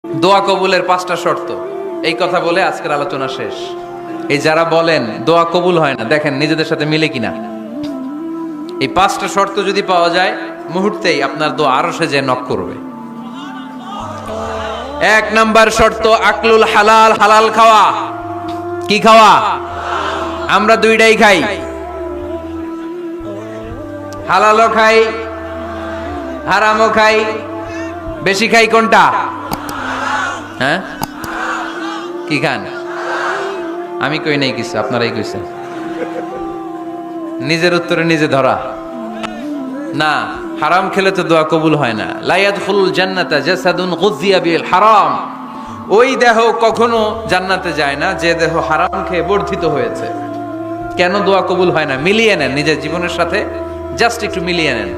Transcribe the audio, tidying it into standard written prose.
দোয়া কবুলের 5টা শর্ত, এই কথা বলে আজকের আলোচনা শেষ। এই যারা বলেন দোয়া কবুল হয় না, দেখেন নিজেদের সাথে মিলে কিনা। এই 5টা শর্ত যদি পাওয়া যায়, মুহূর্তেই আপনার দোয়া আরশে যে নক করবে। 1 নাম্বার শর্ত আকলুল হালাল, হালাল খাওয়া। কি খাওয়া? আমরা দুইটাই খাই, হালালও খাই হারামও খাই। বেশি খাই কোনটা? হ্যাঁ, কি খান? আমি কই নাই কিছু, আপনারাই কইছেন। নিজের উত্তরে নিজে ধরা না। হারাম খেলে তো দোয়া কবুল হয় না। লা ইয়াদখুলুল জান্নাতা জাসাদুন গুযিয়া বিল হারাম। ওই দেহ কখনো জান্নাতে যায় না যে দেহ হারাম খেয়ে বর্ধিত হয়েছে। কেন দোয়া কবুল হয় না? মিলিয়ে নেন নিজের জীবনের সাথে, জাস্ট একটু মিলিয়ে নেন।